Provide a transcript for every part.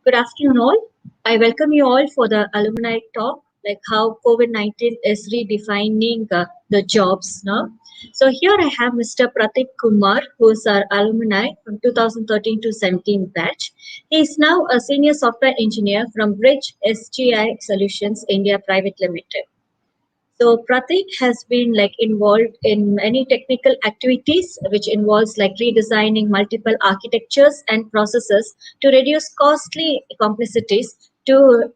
Good afternoon, all. I welcome you all for the alumni talk, like how COVID-19 is redefining the jobs now. So here I have Mr. Prateek Kumar, who is our alumni from 2013 to 17 batch. He is now a senior software engineer from BridgeSGI Solutions India Private Limited. So Pratik has been like involved in many technical activities, which involves like redesigning multiple architectures and processes to reduce costly complexities to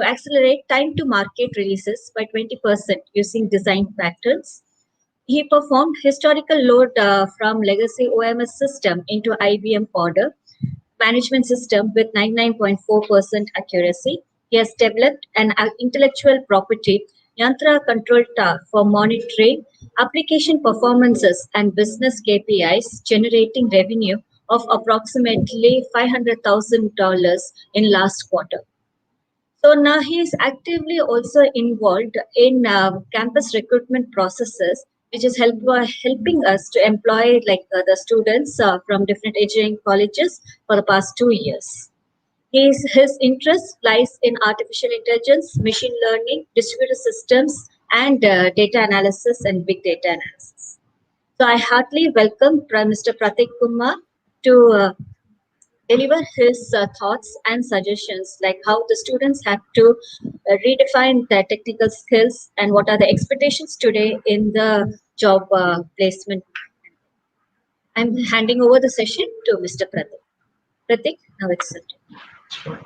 accelerate time to market releases by 20% using design patterns. He performed historical load from legacy OMS system into IBM order management system with 99.4% accuracy. He has developed an intellectual property Yantra control tower for monitoring application performances and business KPIs, generating revenue of approximately $500,000 in last quarter. So now he is actively also involved in campus recruitment processes, which is helping us to employ the students from different engineering colleges for the past 2 years. His interest lies in artificial intelligence, machine learning, distributed systems, and data analysis and big data analysis. So I heartily welcome Mr. Prateek Kumar to deliver his thoughts and suggestions, like how the students have to redefine their technical skills and what are the expectations today in the job placement. I'm handing over the session to Mr. Pratik. Pratik, now it's your turn. Sure.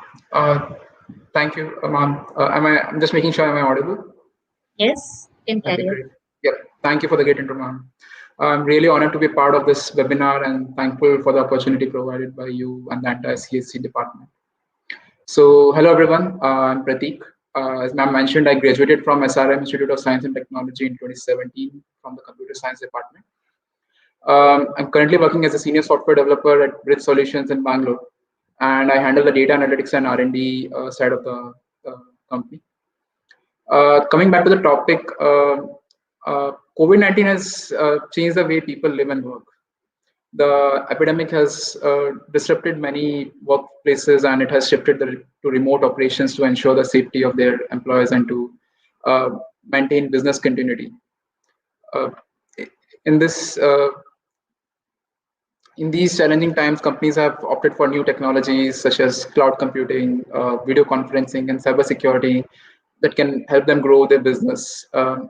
Thank you, ma'am. I'm just making sure am I audible? Yes, can Okay, carry on. great. Yeah, thank you for the great intro, ma'am. I'm really honored to be part of this webinar and thankful for the opportunity provided by you and the entire CSC department. So, hello everyone. I'm Prateek. As ma'am mentioned, I graduated from SRM Institute of Science and Technology in 2017 from the Computer Science department. I'm currently working as a senior software developer at Bridge Solutions in Bangalore, and I handle the data analytics and R&D side of the company. Coming back to the topic, COVID-19 has changed the way people live and work. The epidemic has disrupted many workplaces, and it has shifted to remote operations to ensure the safety of their employees and to maintain business continuity. Uh, in this in these challenging times, companies have opted for new technologies such as cloud computing, video conferencing, and cybersecurity that can help them grow their business.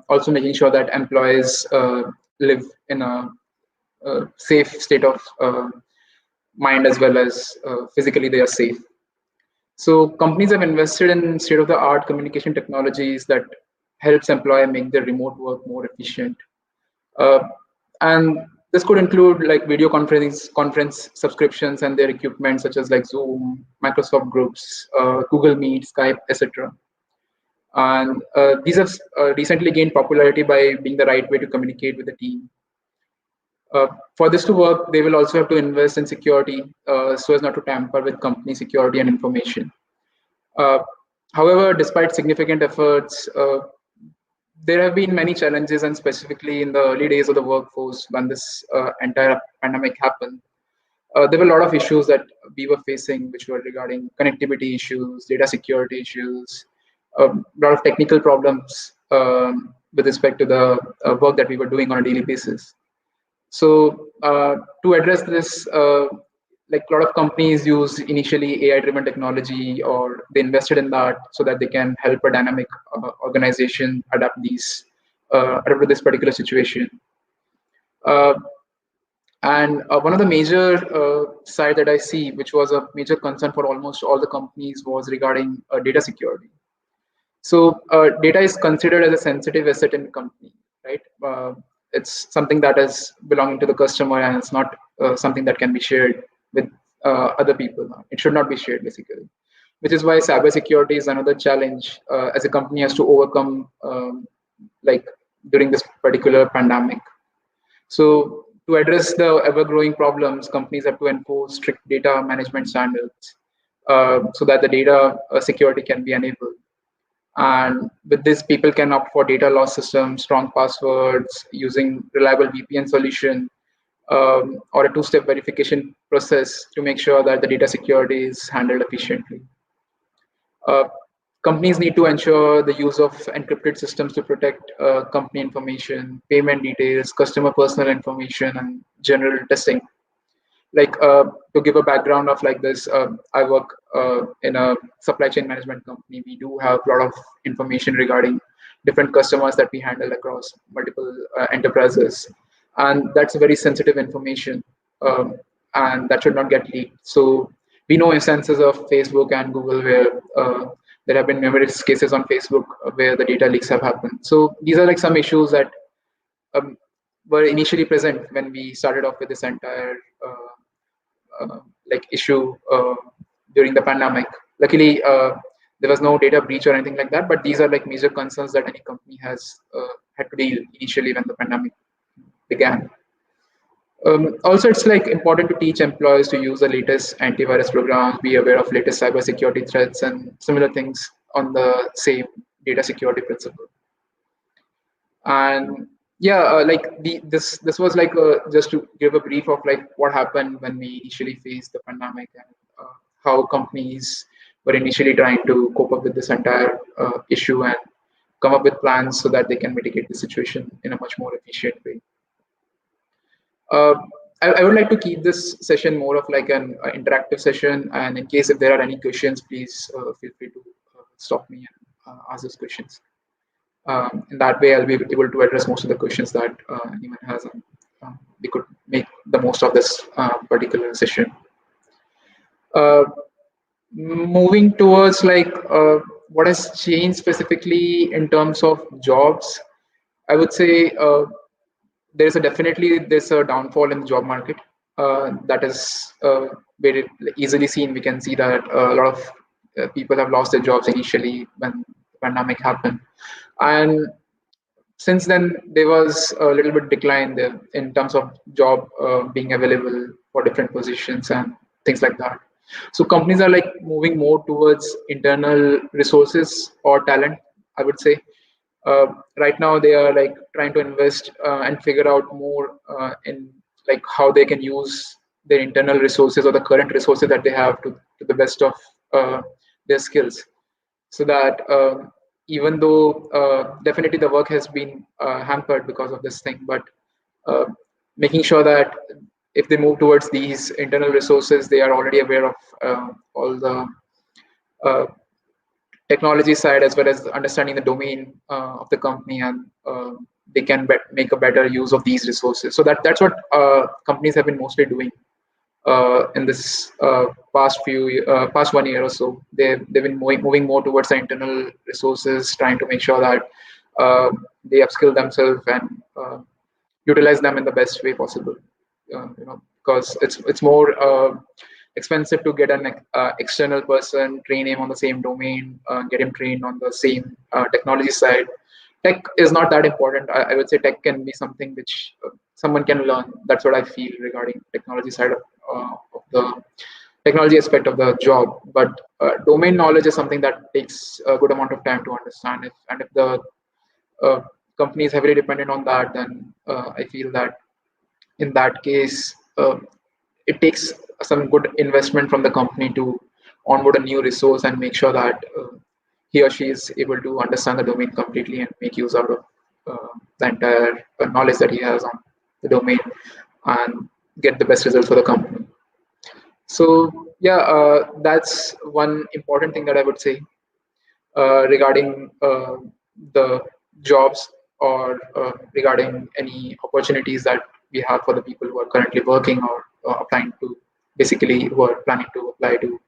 Also, making sure that employees live in a safe state of mind as well as physically they are safe. So, companies have invested in state-of-the-art communication technologies that helps employer make their remote work more efficient. Uh, and this could include like video conference subscriptions and their equipment such as like Zoom, Microsoft Groups, Google Meet, Skype, etc. And these have recently gained popularity by being the right way to communicate with the team. For this to work, they will also have to invest in security so as not to tamper with company security and information. Uh, However, despite significant efforts, there have been many challenges, and specifically in the early days of the workforce when this entire pandemic happened, there were a lot of issues that we were facing, which were regarding connectivity issues, data security issues, a lot of technical problems with respect to the work that we were doing on a daily basis. So to address this, like a lot of companies use initially AI-driven technology, or they invested in that so that they can help a dynamic organization adapt to this particular situation. Uh, and one of the major side that I see, which was a major concern for almost all the companies, was regarding data security. So data is considered as a sensitive asset in the company, right? It's something that is belonging to the customer, and it's not something that can be shared with other people. It should not be shared, basically. Which is why cybersecurity is another challenge as a company has to overcome, like during this particular pandemic. So to address the ever-growing problems, companies have to enforce strict data management standards so that the data security can be enabled. And with this, people can opt for data loss systems, strong passwords, using reliable VPN solution, or a two-step verification process to make sure that the data security is handled efficiently. Uh, Companies need to ensure the use of encrypted systems to protect company information, payment details, customer personal information, and general testing. Like to give a background of like this, I work in a supply chain management company. We do have a lot of information regarding different customers that we handle across multiple enterprises, and that's very sensitive information, and that should not get leaked. So we know instances of Facebook and Google where there have been numerous cases on Facebook where the data leaks have happened. So these are like some issues that um, were initially present when we started off with this entire like issue during the pandemic. Luckily, there was no data breach or anything like that, but these are like major concerns that any company has had to deal initially when the pandemic began. Also, it's like important to teach employees to use the latest antivirus programs, be aware of latest cybersecurity threats, and similar things on the same data security principle. And yeah, like this was like just to give a brief of like what happened when we initially faced the pandemic, and how companies were initially trying to cope up with this entire issue and come up with plans so that they can mitigate the situation in a much more efficient way. uh, I would like to keep this session more of like an interactive session, and in case if there are any questions, please feel free to stop me and ask those questions. In that way, I'll be able to address most of the questions that anyone has, and we could make the most of this particular session. Uh, Moving towards like what has changed specifically in terms of jobs, I would say there's a downfall in the job market. That is very easily seen. We can see that a lot of people have lost their jobs initially when the pandemic happened, and since then there was a little bit decline there in terms of job being available for different positions and things like that. So companies are like moving more towards internal resources or talent, I would say. uh, right now they are like trying to invest and figure out more in like how they can use their internal resources or the current resources that they have to the best of their skills, so that even though definitely the work has been hampered because of this thing, but uh, making sure that if they move towards these internal resources, they are already aware of all the uh, technology side as well as understanding the domain of the company, and they can make a better use of these resources. So that's what companies have been mostly doing in this past 1 year or so. They've been moving more towards the internal resources, trying to make sure that they upskill themselves and utilize them in the best way possible. Because it's more expensive to get an external person, train him on the same domain, get him trained on the same technology side. Tech is not that important. I would say tech can be something which someone can learn. That's what I feel regarding technology side of the technology aspect of the job. But domain knowledge is something that takes a good amount of time to understand. If the uh, company is heavily dependent on that, then I feel that in that case, it takes some good investment from the company to onboard a new resource and make sure that he or she is able to understand the domain completely and make use out of the entire knowledge that he has on the domain and get the best results for the company. So yeah, that's one important thing that I would say regarding the jobs, or regarding any opportunities that we have for the people who are currently working or applying to, basically who are planning to apply to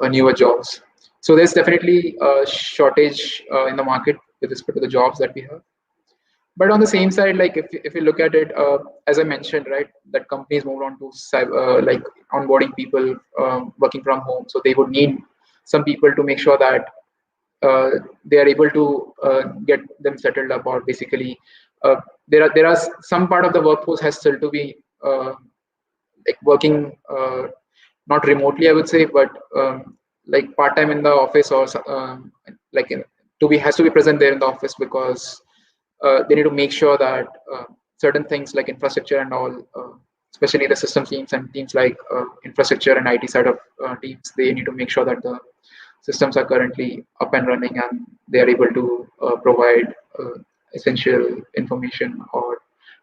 newer jobs. So there's definitely a shortage in the market with respect to the jobs that we have. But on the same side, like if you look at it, as I mentioned, right, that companies moved on to like onboarding people working from home, so they would need some people to make sure that uh, they are able to get them settled up, or basically uh, there are some part of the workforce has still to be like working not remotely, I would say, but like part time in the office, or like to be has to be present there in the office, because they need to make sure that certain things like infrastructure and all especially the system teams and teams like infrastructure and IT side of teams. They need to make sure that the systems are currently up and running and they are able to provide essential information or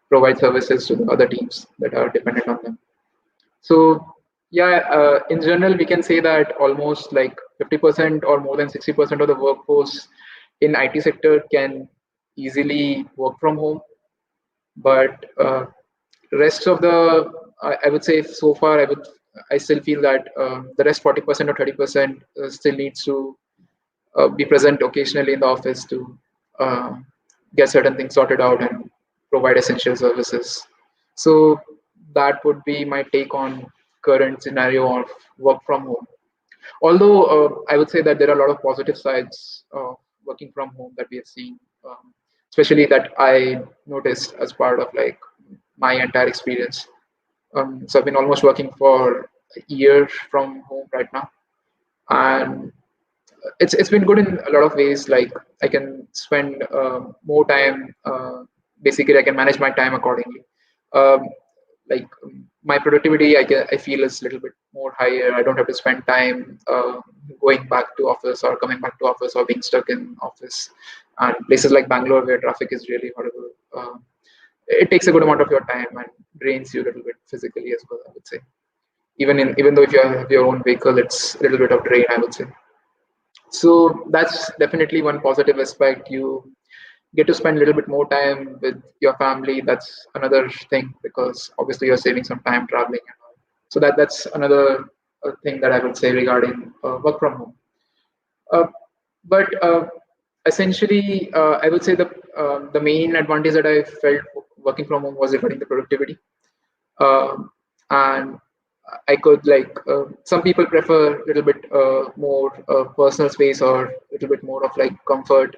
provide services to the other teams that are dependent on them. So yeah, in general, we can say that almost like 50% or more than 60% of the workforce in IT sector can easily work from home. But rest of the, I would say so far, I still feel that the rest 40% or 30% still needs to be present occasionally in the office to uh, get certain things sorted out and provide essential services. So that would be my take on current scenario of work from home. Although I would say that there are a lot of positive sides of working from home that we have seen, especially that I noticed as part of like my entire experience. So I've been almost working for a year from home right now, and it's been good in a lot of ways. Like I can spend more time. Basically, I can manage my time accordingly. Um, my productivity, I feel is a little bit more higher. I don't have to spend time going back to office or coming back to office or being stuck in office. And places like Bangalore where traffic is really horrible, it takes a good amount of your time and drains you a little bit physically as well, I would say. Even though if you have your own vehicle, it's a little bit of drain, I would say. So that's definitely one positive aspect. You get to spend a little bit more time with your family. That's another thing because obviously you're saving some time traveling and all. So that's another thing that I would say regarding work from home. Uh, but essentially, I would say the main advantage that I felt working from home was regarding the productivity. And I could like some people prefer a little bit more personal space or a little bit more of like comfort.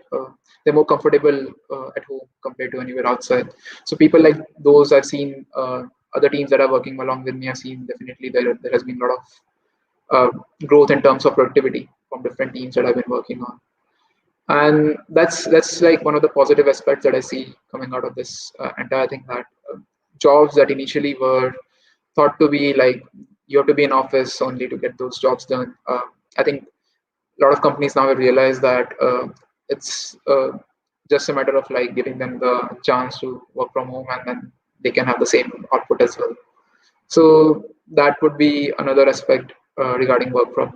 They're more comfortable at home compared to anywhere outside. So people like those I've seen, other teams that are working along with me, I've seen definitely there has been a lot of growth in terms of productivity from different teams that I've been working on, and that's like one of the positive aspects that I see coming out of this entire thing, that jobs that initially were thought to be like you have to be in office only to get those jobs done. I think a lot of companies now have realized that it's just a matter of like giving them the chance to work from home and then they can have the same output as well. So that would be another aspect regarding work from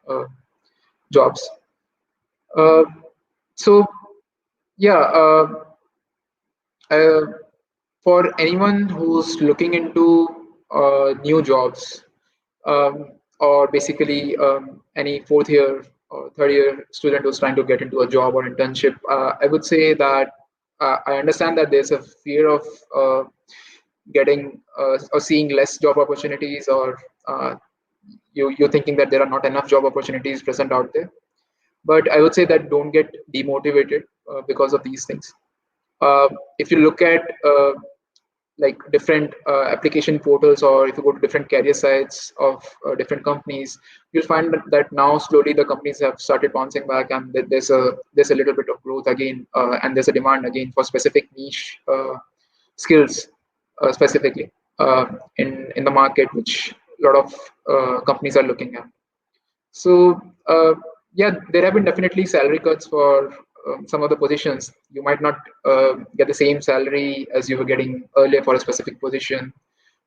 home jobs. Uh, so yeah, uh, for anyone who's looking into new jobs, or basically any fourth year or third year student who's trying to get into a job or internship, I would say that I understand that there's a fear of getting or seeing less job opportunities, or uh, you're thinking that there are not enough job opportunities present out there. But I would say that don't get demotivated because of these things. Uh, if you look at like different application portals, or if you go to different career sites of different companies, you'll find that now slowly the companies have started bouncing back, and there's a little bit of growth again, and there's a demand again for specific niche skills, specifically in the market, which a lot of companies are looking at. So yeah, there have been definitely salary cuts for some of the positions. You might not get the same salary as you were getting earlier for a specific position.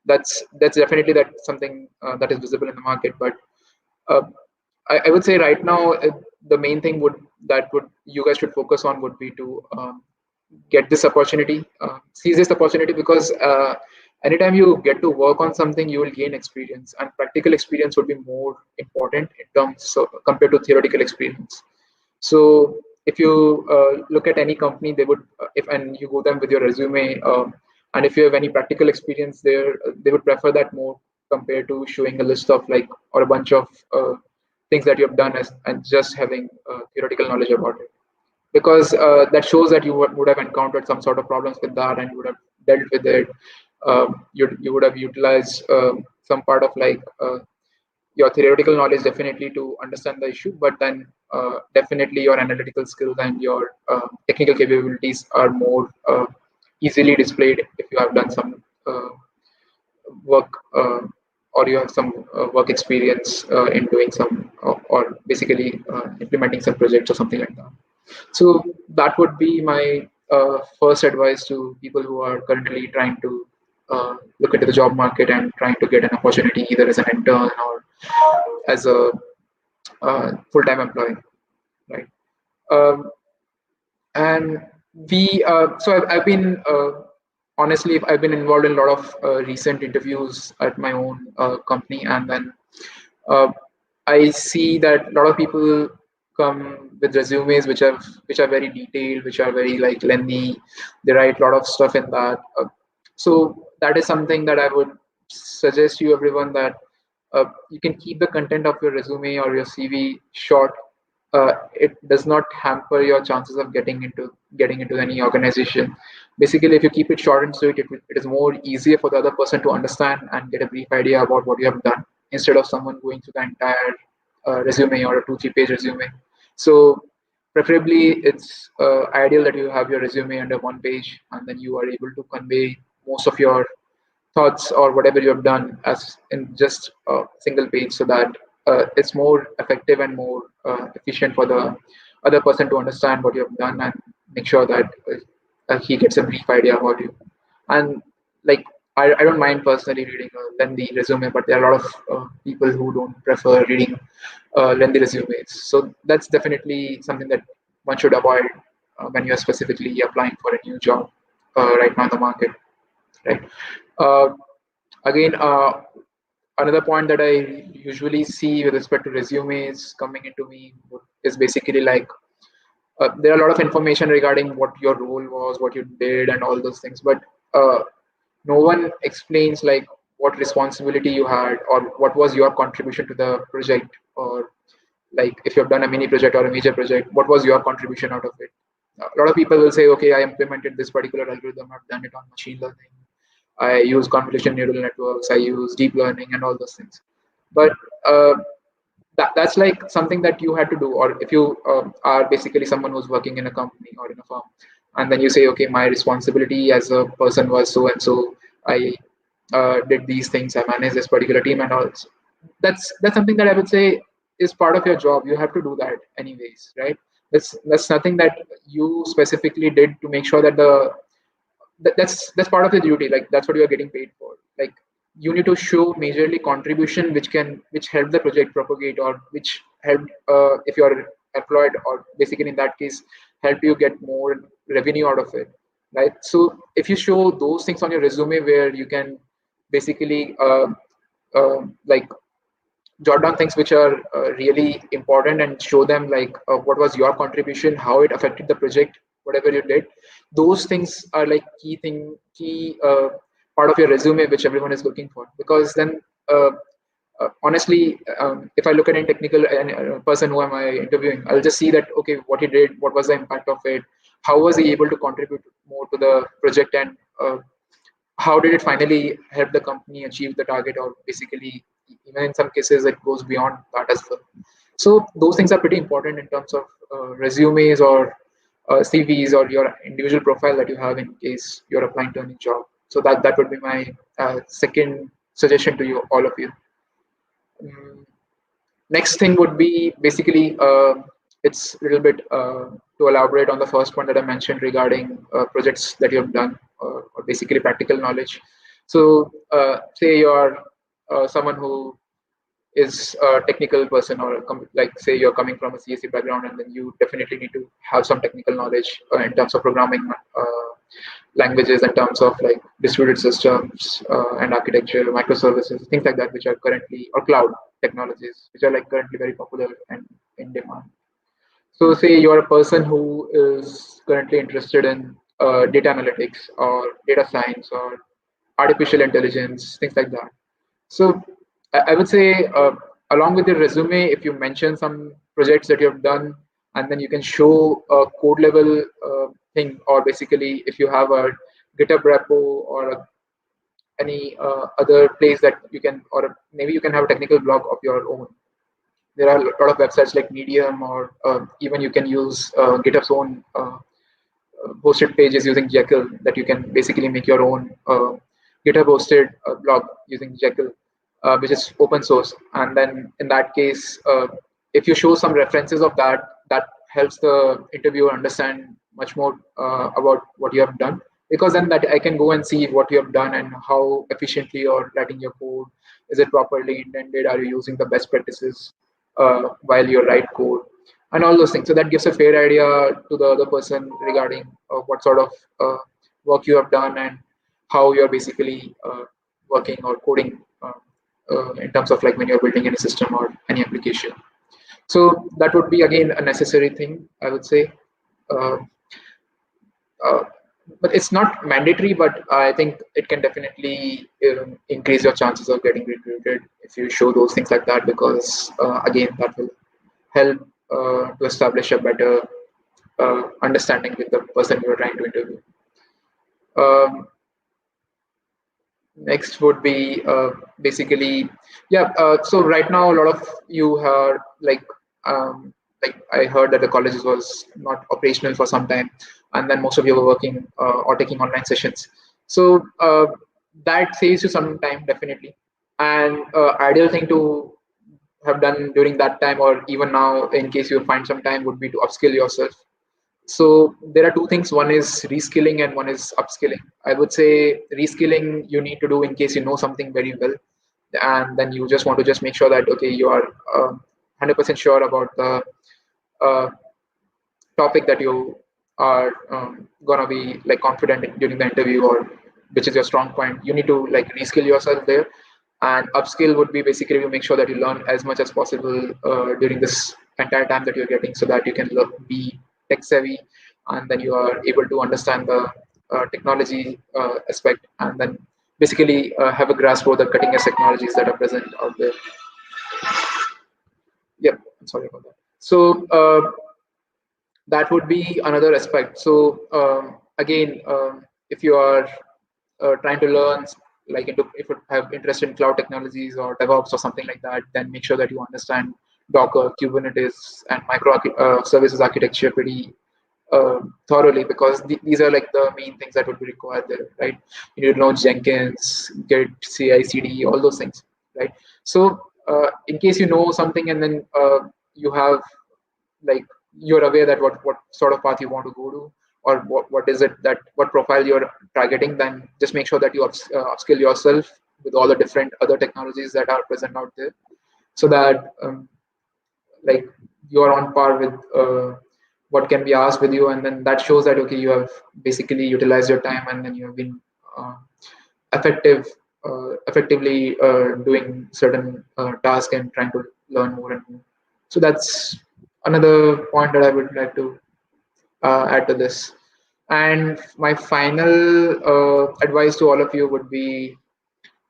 That's definitely that something that is visible in the market. But uh, I would say right now the main thing would you guys should focus on would be to get this opportunity, seize this opportunity, because anytime you get to work on something, you will gain experience, and practical experience would be more important in terms of compared to theoretical experience. So if you look at any company, they would if and you go them with your resume, and if you have any practical experience there, they would prefer that more compared to showing a list of like or a bunch of things that you have done as and just having theoretical knowledge about it, because that shows that you would have encountered some sort of problems with that and you would have dealt with it. You would have utilized some part of like your theoretical knowledge definitely to understand the issue, but then definitely your analytical skills and your technical capabilities are more easily displayed if you have done some work or you have some work experience in doing some or basically implementing some projects or something like that. So that would be my first advice to people who are currently trying to look into the job market and trying to get an opportunity either as an intern or as a full-time employee, right? Um, and I've been honestly I've been involved in a lot of recent interviews at my own company, and then uh, I see that a lot of people come with resumes which are very detailed, which are very like lengthy. They write a lot of stuff in that. So that is something that I would suggest you everyone that you can keep the content of your resume or your CV short. It does not hamper your chances of getting into any organization. Basically, if you keep it short and sweet, it is more easier for the other person to understand and get a brief idea about what you have done instead of someone going through the entire resume or a 2 3 page resume. So preferably, it's ideal that you have your resume under one page and then you are able to convey most of your thoughts or whatever you have done as in just a single page so that it's more effective and more efficient for the other person to understand what you have done and make sure that he gets a brief idea about you. And like I don't mind personally reading a lengthy resume, but there are a lot of people who don't prefer reading lengthy resumes. So that's definitely something that one should avoid when you're specifically applying for a new job right now in the market, right? Uh, Again, another point that I usually see with respect to resumes coming into me is basically like there are a lot of information regarding what your role was, what you did, and all those things, but no one explains like what responsibility you had or what was your contribution to the project, or like if you have done a mini project or a major project, what was your contribution out of it. A lot of people will say, okay, I implemented this particular algorithm, I've done it on machine learning, I use convolution neural networks, I use deep learning and all those things. But that's like something that you had to do. Or if you are basically someone who's working in a company or in a firm, and then you say, okay, my responsibility as a person was so and so. I did these things. I managed this particular team and all. That's something that I would say is part of your job. You have to do that anyways, right? That's nothing that you specifically did to make sure that that's part of the duty, like that's what you are getting paid for. Like you need to show majorly contribution which help the project propagate, or which help if you are employed, or basically in that case help you get more revenue out of it, right? So if you show those things on your resume where you can basically like jot down things which are really important and show them like what was your contribution, how it affected the project, whatever you did. Those things are like key part of your resume which everyone is looking for, because then honestly, if I look at a technical person who am I interviewing, I'll just see that okay, what he did, what was the impact of it, how was he able to contribute more to the project, and how did it finally help the company achieve the target, or basically even in some cases it goes beyond that as well. So those things are pretty important in terms of resumes or CVs or your individual profile that you have in case you're applying to a new job. So that would be my second suggestion to you, all of you. Mm, Next thing would be basically it's a little bit to elaborate on the first one that I mentioned regarding projects that you have done, or basically practical knowledge. So say you're someone who is a technical person, or like say you're coming from a CSE background, and then you definitely need to have some technical knowledge in terms of programming languages, in terms of like distributed systems and architecture, microservices, things like that, which are currently, or cloud technologies, which are like currently very popular and in demand. So say you're a person who is currently interested in data analytics or data science or artificial intelligence, things like that. So I would say, along with your resume, if you mention some projects that you have done, and then you can show a code level thing, or basically if you have a GitHub repo or any other place that you can, or maybe you can have a technical blog of your own. There are a lot of websites like Medium, or even you can use GitHub's own hosted pages using Jekyll, that you can basically make your own GitHub hosted blog using Jekyll, which is open source. And then in that case, if you show some references of that, that helps the interviewer understand much more about what you have done. Because then that I can go and see what you have done and how efficiently you're writing your code. Is it properly intended? Are you using the best practices while you write code? And all those things. So that gives a fair idea to the other person regarding what sort of work you have done and how you're basically working or coding in terms of like when you're building any system or any application. So that would be again a necessary thing, I would say. Uh, uh, but it's not mandatory, but I think it can definitely increase your chances of getting recruited if you show those things like that, because again, that will help to establish a better understanding with the person you are trying to interview. Um, Next would be basically, yeah. So right now, a lot of you are like I heard that the colleges was not operational for some time, and then most of you were working or taking online sessions. So that saves you some time definitely. And ideal thing to have done during that time, or even now, in case you find some time, would be to upskill yourself. So there are two things. One is reskilling and one is upskilling. I would say reskilling you need to do in case you know something very well, and then you just want to just make sure that okay, you are 100% sure about the uh, topic that you are gonna be like confident in during the interview, or which is your strong point. You need to like reskill yourself there, and upskill would be basically to make sure that you learn as much as possible during this entire time that you're getting, so that you can be tech savvy, and then you are able to understand the technology aspect, and then basically have a grasp for the cutting edge technologies that are present out there. Yep, I'm sorry about that. So that would be another aspect. So again, if you are trying to learn like into, if you have interest in cloud technologies or DevOps or something like that, then make sure that you understand Docker, Kubernetes, and micro services architecture pretty thoroughly, because these are like the main things that would be required there, right? You need to know Jenkins, Git, CI/CD, all those things, right? So in case you know something, and then you have like you're aware that what sort of path you want to go to, or what is it that what profile you're targeting, then just make sure that you upskill yourself with all the different other technologies that are present out there, so that like you are on par with what can be asked with you, and then that shows that okay, you have basically utilized your time, and then you have been uh, effective effectively doing certain tasks and trying to learn more and more. So that's another point that I would like to add to this. And my final advice to all of you would be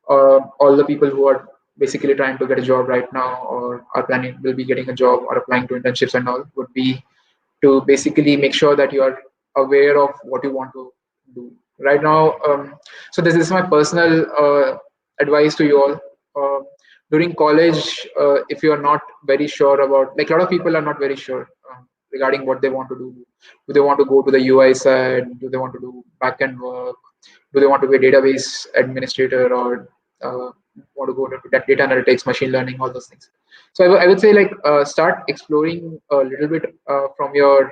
all the people who are basically trying to get a job right now, or are planning will be getting a job or applying to internships and all, would be to basically make sure that you are aware of what you want to do right now. So this is my personal advice to you all. During college, if you are not very sure about, like a lot of people are not very sure regarding what they want to do. Do they want to go to the UI side? Do they want to do backend work? Do they want to be a database administrator, or want to go to data analytics, machine learning, all those things? So I would say like start exploring a little bit from your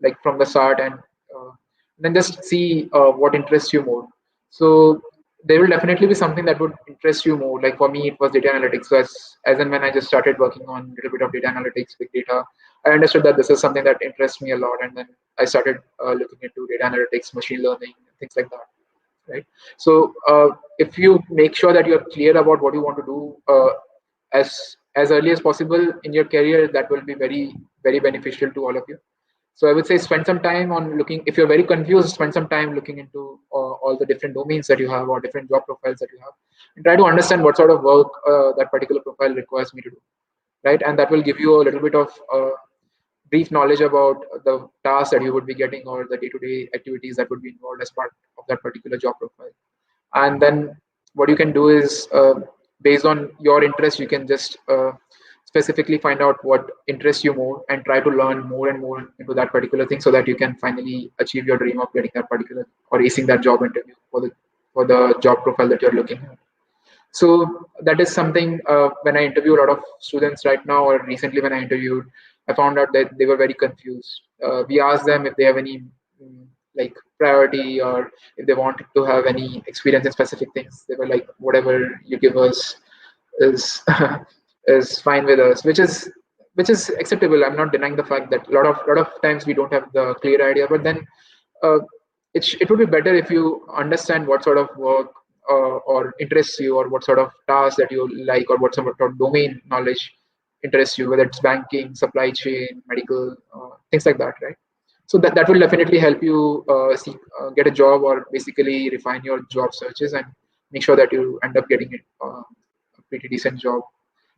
like from the start, and then just see what interests you more. So there will definitely be something that would interest you more. Like for me, it was data analytics. So as and when I just started working on a little bit of data analytics, big data, I understood that this is something that interests me a lot, and then I started looking into data analytics, machine learning, things like that. Right. So if you make sure that you're clear about what you want to do as early as possible in your career, that will be very beneficial to all of you. So I would say spend some time on looking. If you're very confused, spend some time looking into all the different domains that you have, or different job profiles that you have, and try to understand what sort of work that particular profile requires me to do. Right, and that will give you a little bit of brief knowledge about the tasks that you would be getting, or the day-to-day activities that would be involved as part of that particular job profile. And then what you can do is based on your interest, you can just specifically find out what interests you more, and try to learn more and more into that particular thing, so that you can finally achieve your dream of getting that particular or acing that job interview for the for the job profile that you're looking at. So that is something when I interview a lot of students right now, or recently when I interviewed, I found out that they were very confused. We asked them if they have any like priority, or if they wanted to have any experience in specific things. They were like, whatever you give us is is fine with us, which is acceptable. I'm not denying the fact that a lot of times we don't have the clear idea, but then uh, it would be better if you understand what sort of work or interests you, or what sort of tasks that you like, or what sort of domain knowledge interests you, whether it's banking, supply chain, medical, things like that, right? So that will definitely help you get a job, or basically refine your job searches, and make sure that you end up getting a pretty decent job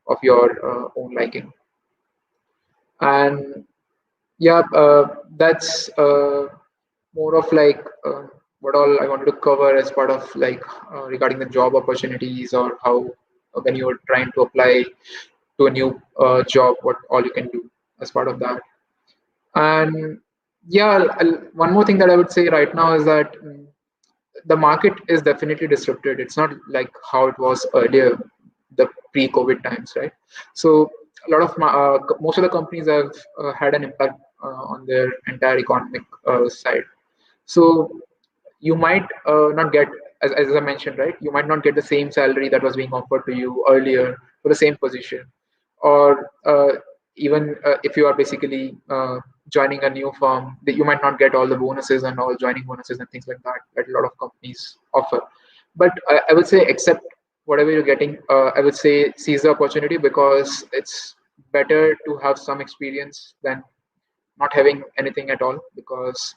of your own liking. And yeah, that's more of like what all I wanted to cover as part of like regarding the job opportunities, or how when you're trying to apply to a new job, what all you can do as part of that. And yeah, one more thing that I would say right now is that the market is definitely disrupted. It's not like how it was earlier, the pre-COVID times, right? So a lot of most of the companies have had an impact on their entire economic side. So you might not get, as I mentioned, right? You might not get the same salary that was being offered to you earlier for the same position, or even if you are basically joining a new firm, that you might not get all the bonuses and all joining bonuses and things like that that a lot of companies offer. But I would say, accept whatever you're getting. I would say seize the opportunity, because it's better to have some experience than not having anything at all, because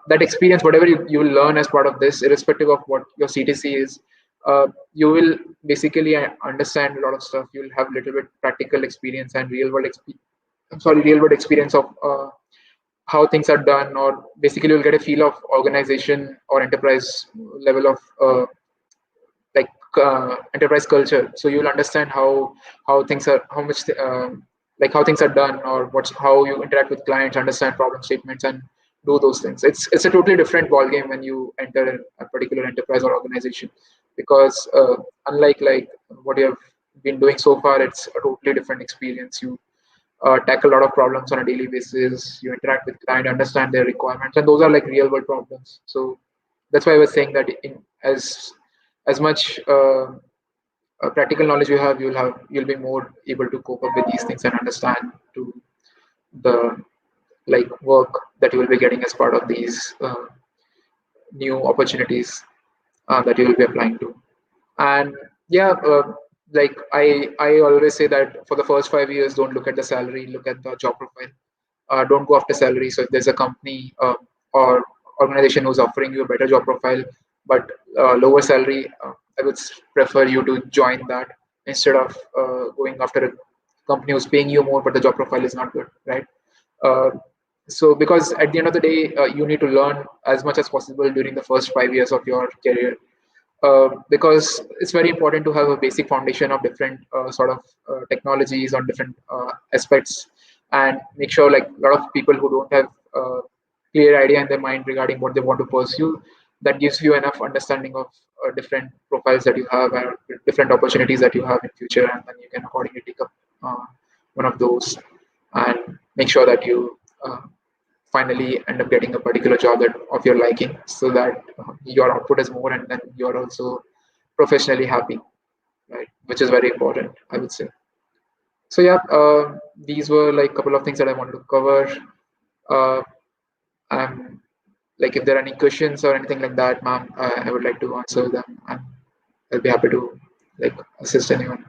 that experience, whatever you will learn as part of this, irrespective of what your CTC is, you will basically understand a lot of stuff. You will have a little bit practical experience and real world experience of how things are done, or basically you'll get a feel of organization or enterprise level of like enterprise culture. So you'll understand how things are, how much like how things are done, or what's how you interact with clients, understand problem statements, and do those things. It's a totally different ball game when you enter a particular enterprise or organization, because unlike like what you have been doing so far, it's a totally different experience. You tackle a lot of problems on a daily basis. You interact with client, understand their requirements, and those are like real world problems. So that's why I was saying that as much practical knowledge you have, you'll be more able to cope up with these things and understand to the like work that you will be getting as part of these new opportunities that you will be applying to. And yeah, like I always say that for the first 5 years, don't look at the salary, look at the job profile. Don't go after salary. So if there's a company or organization who's offering you a better job profile but lower salary, I would prefer you to join that instead of going after a company who's paying you more but the job profile is not good, right? Uh, so because at the end of the day, you need to learn as much as possible during the first 5 years of your career, because it's very important to have a basic foundation of different sort of technologies on different aspects, and make sure like a lot of people who don't have clear idea in their mind regarding what they want to pursue, that gives you enough understanding of different profiles that you have, and different opportunities that you have in future, and then you can accordingly take up one of those, and make sure that you finally end up getting a particular job that of your liking, so that your output is more, and then you're also professionally happy, right? Which is very important, I would say. So yeah, these were like a couple of things that I wanted to cover. uh, and like if there are any questions or anything like that, ma'am, I would like to answer them, and I'll be happy to like assist anyone.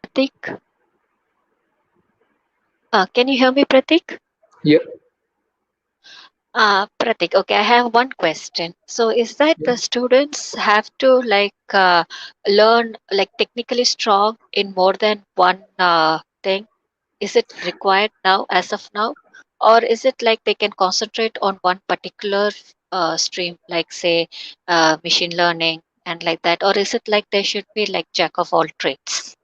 Pratik, can you hear me, Pratik? Yeah. Pratik, okay, I have one question. So, is that Yeah. the students have to learn like technically strong in more than one thing? Is it required now, as of now, or is it like they can concentrate on one particular stream, like say machine learning and like that, or is it like they should be like jack of all trades?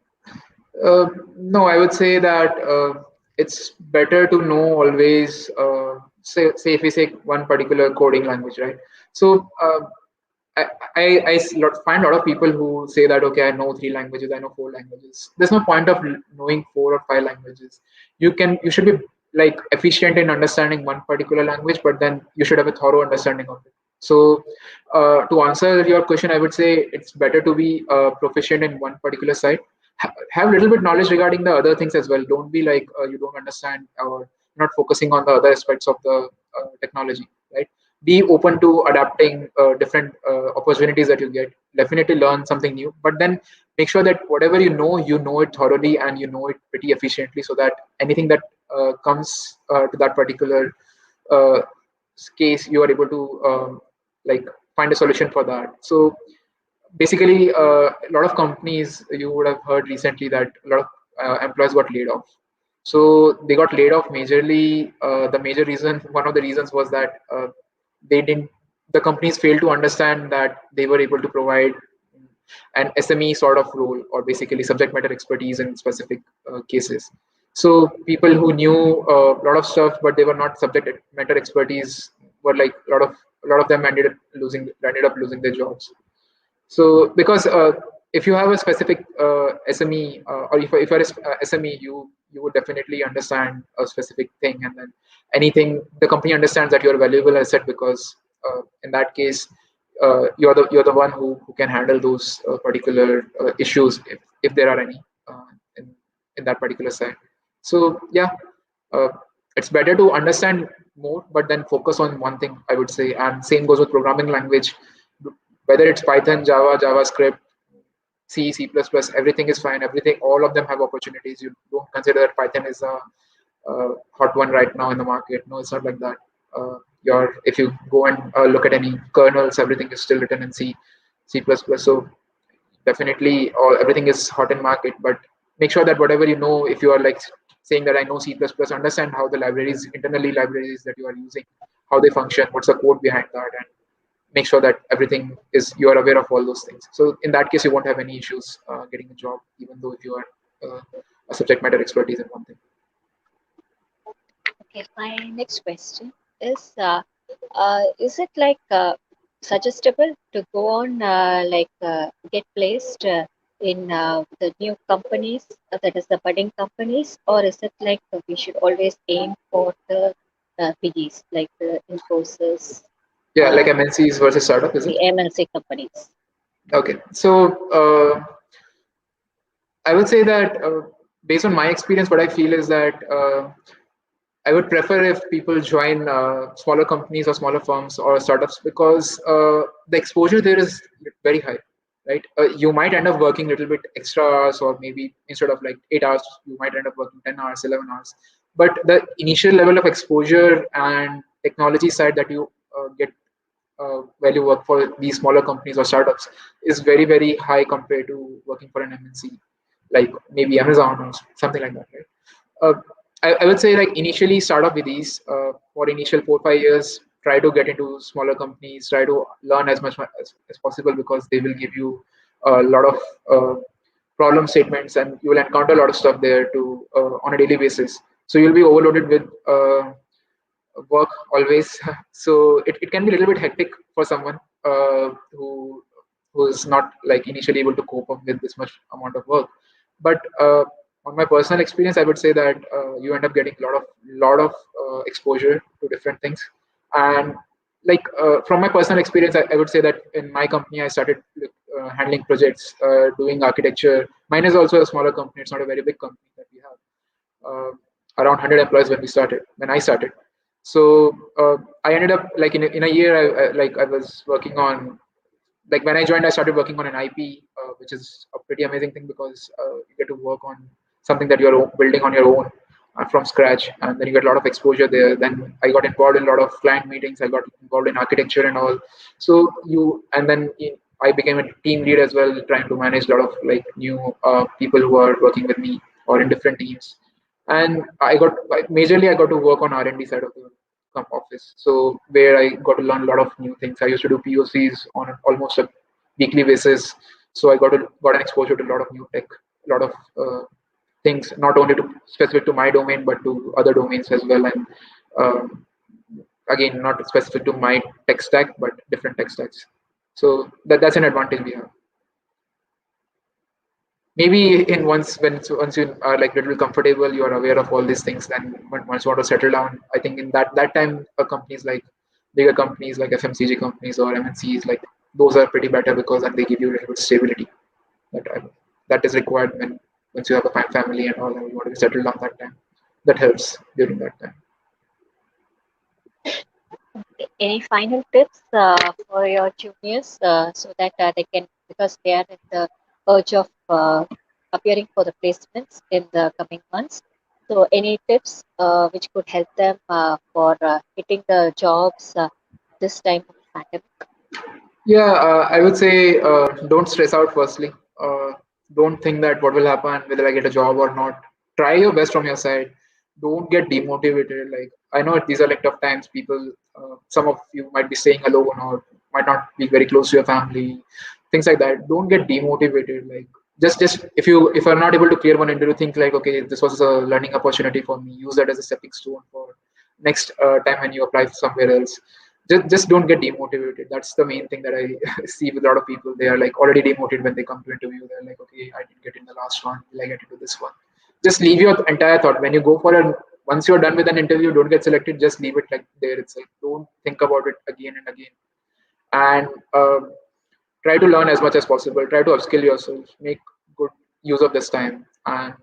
No, I would say that it's better to know always, say if we say one particular coding language, right? So I, find a lot of people who say that, okay, I know 3 languages, I know 4 languages. There's no point of knowing 4 or 5 languages. You should be like efficient in understanding one particular language, but then you should have a thorough understanding of it. So to answer your question, I would say it's better to be proficient in one particular side. Have a little bit knowledge regarding the other things as well. Don't be like you don't understand or not focusing on the other aspects of the technology, right? Be open to adapting different opportunities that you get. Definitely learn something new, but then make sure that whatever you know it thoroughly and you know it pretty efficiently, so that anything that comes to that particular uh, case, you are able to like find a solution for that. So basically, a lot of companies, you would have heard recently that a lot of employees got laid off. So they got laid off majorly. The major reason, one of the reasons was that they didn't, the companies failed to understand that they were able to provide an SME sort of role, or basically subject matter expertise in specific cases. So people who knew a lot of stuff, but they were not subject matter expertise, were like a lot of them ended up losing their jobs. So because if you have a specific SME, or if you're a SME, you would definitely understand a specific thing, and then anything, the company understands that you're a valuable asset, because in that case, you're the one who can handle those particular issues, if there are any in in that particular side. So yeah, uh, it's better to understand more, but then focus on one thing, I would say. And same goes with programming language, whether it's Python, Java, JavaScript, C, C++, everything is fine. Everything, all of them have opportunities. You don't consider that Python is a hot one right now in the market. No, it's not like that. If you go and look at any kernels, everything is still written in C, C++. So definitely, all everything is hot in market. But make sure that whatever you know, if you are like saying that I know C++, understand how the libraries, internally libraries that you are using, how they function, what's the code behind that, and make sure that everything is, you are aware of all those things. So in that case, you won't have any issues getting a job, even though if you are a subject matter expertise in one thing. Okay, my next question is it like suggestible to go on get placed in the new companies, that is the budding companies, or is it like we should always aim for the biggies like the Infosys, Yeah, like uh, MNCs versus startup, is the it? MNC companies? Okay, so I would say that based on my experience, what I feel is that I would prefer if people join smaller companies or smaller firms or startups, because the exposure there is very high, right? You might end up working a little bit extra hours, or maybe instead of like 8 hours, you might end up working 10 hours, 11 hours. But the initial level of exposure and technology side that you get while you work for these smaller companies or startups is very, very high compared to working for an MNC, like maybe Amazon or something like that, right? uh, I would say like initially start off with these for initial 4 5 years. Try to get into smaller companies. Try to learn as much as possible, because they will give you a lot of problem statements, and you will encounter a lot of stuff there to on a daily basis. So you'll be overloaded with work always. So it can be a little bit hectic for someone who's not like initially able to cope up with this much amount of work. But on my personal experience, I would say that you end up getting a lot of exposure to different things. And like from my personal experience, I would say that in my company I started handling projects, doing architecture. Mine is also a smaller company, it's not a very big company that we have, uh, around 100 employees when I started. So I ended up like in a year, I was working on, like when I joined, I started working on an IP, which is a pretty amazing thing, because you get to work on something that you're building on your own from scratch, and then you get a lot of exposure there. Then I got involved in a lot of client meetings. I got involved in architecture and all. So and then I became a team lead as well, trying to manage a lot of like new people who are working with me or in different teams. And I got to work on R&D side of the office. So where I got to learn a lot of new things. I used to do POCs on almost a weekly basis. So I got an exposure to a lot of new tech, a lot of things not only to specific to my domain but to other domains as well, and again not specific to my tech stack but different tech stacks. So that's an advantage we have. Maybe in once you are like little comfortable, you are aware of all these things, then once you want to settle down, I think in that time companies like bigger companies like FMCG companies or MNCs, like those are pretty better because then they give you a little bit stability that that is required when once you have a family and all and you want to be settled down that time. That helps during that time. Any final tips for your juniors so that they can, because they are in the urge of appearing for the placements in the coming months. So, any tips which could help them for hitting the jobs this time of pandemic? Yeah, I would say don't stress out firstly. Don't think that what will happen, whether I get a job or not. Try your best from your side. Don't get demotivated. Like, I know these are like tough times. People, some of you might be staying alone or might not be very close to your family, things like that. Don't get demotivated. Like, just if you're not able to clear one interview, think like, okay, this was a learning opportunity for me. Use that as a stepping stone for next time when you apply somewhere else. Just don't get demotivated. That's the main thing that I see with a lot of people. They are like already demotivated when they come to interview. They're like, okay, I didn't get in the last one, will I get into this one? Just leave your entire thought when you go for a once you're done with an interview, don't get selected, just leave it like there itself. Don't think about it again and again. And try to learn as much as possible. Try to upskill yourself, make good use of this time. And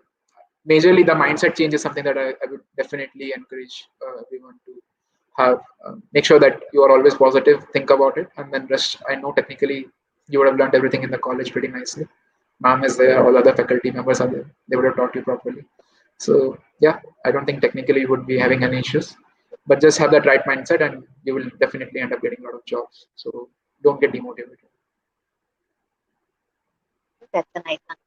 majorly the mindset change is something that I would definitely encourage everyone to have. Make sure that you are always positive, think about it, and then rest. I know technically you would have learned everything in the college pretty nicely. Ma'am is there, all other faculty members are there, they would have taught you properly. So yeah, I don't think technically you would be having any issues, but just have that right mindset and you will definitely end up getting a lot of jobs. So don't get demotivated. That's a nice answer.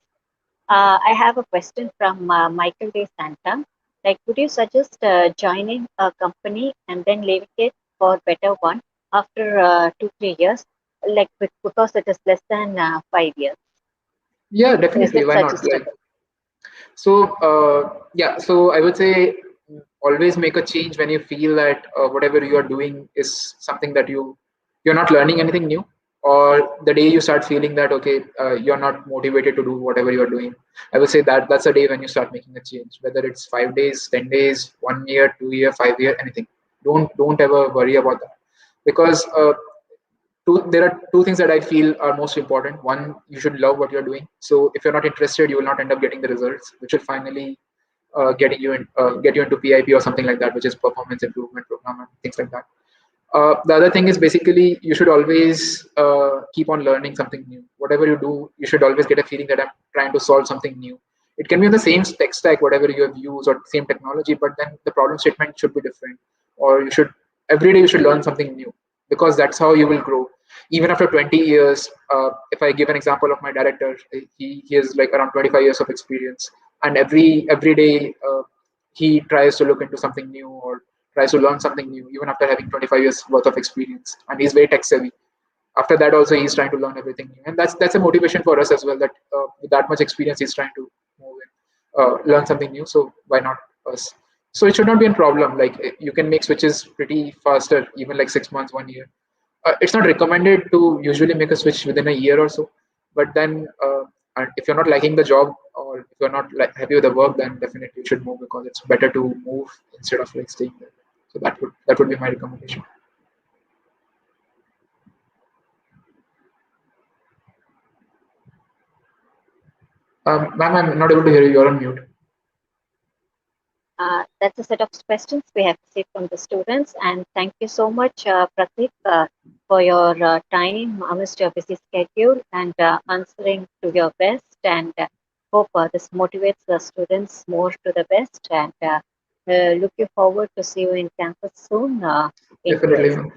I have a question from Michael De Santa. Like, would you suggest joining a company and then leaving it for better one after 2 3 years, like because it is less than 5 years? Yeah, Is definitely, it why not? Like, suggestible? so yeah, so I would say always make a change when you feel that whatever you are doing is something that you're not learning anything new, or the day you start feeling that okay, you're not motivated to do whatever you are doing. I would say that that's a day when you start making a change, whether it's 5 days, 10 days, 1 year, 2 year, 5 year, anything. Don't ever worry about that because there are two things that I feel are most important. One, you should love what you're doing. So if you're not interested, you will not end up getting the results, which will finally get you into PIP or something like that, which is performance improvement program and things like that. The other thing is basically you should always keep on learning something new. Whatever you do, you should always get a feeling that I'm trying to solve something new. It can be on the same tech stack, whatever you have used, or same technology, but then the problem statement should be different. Or you should every day you should learn something new because that's how you will grow. Even after 20 years, if I give an example of my director, he has like around 25 years of experience, and every day he tries to look into something new or tries to learn something new, even after having 25 years worth of experience. And he's very tech savvy. After that, also he's trying to learn everything new, and that's a motivation for us as well. That with that much experience, he's trying to move in, learn something new. So why not us? So it should not be a problem. Like you can make switches pretty faster, even like 6 months, 1 year. It's not recommended to usually make a switch within a year or so. But then, and if you're not liking the job or if you're not like happy with the work, then definitely you should move because it's better to move instead of like staying there. So that would be my recommendation. Ma'am, I'm not able to hear you. You're on mute. That's a set of questions we have received from the students. And thank you so much, Pratik, for your time amidst your busy schedule and answering to your best. And hope this motivates the students more to the best. And looking forward to see you in campus soon in Definitely, US. ma'am.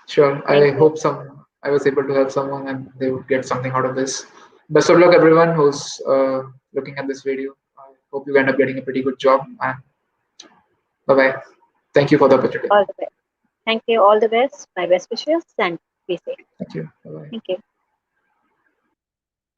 Sure. Thank I you. hope I was able to help someone and they would get something out of this. Best of luck, everyone who's looking at this video. I hope you end up getting a pretty good job. And bye bye. Thank you for the opportunity. All the best. Thank you. All the best. My best wishes and be safe. Thank you. Bye bye. Thank you.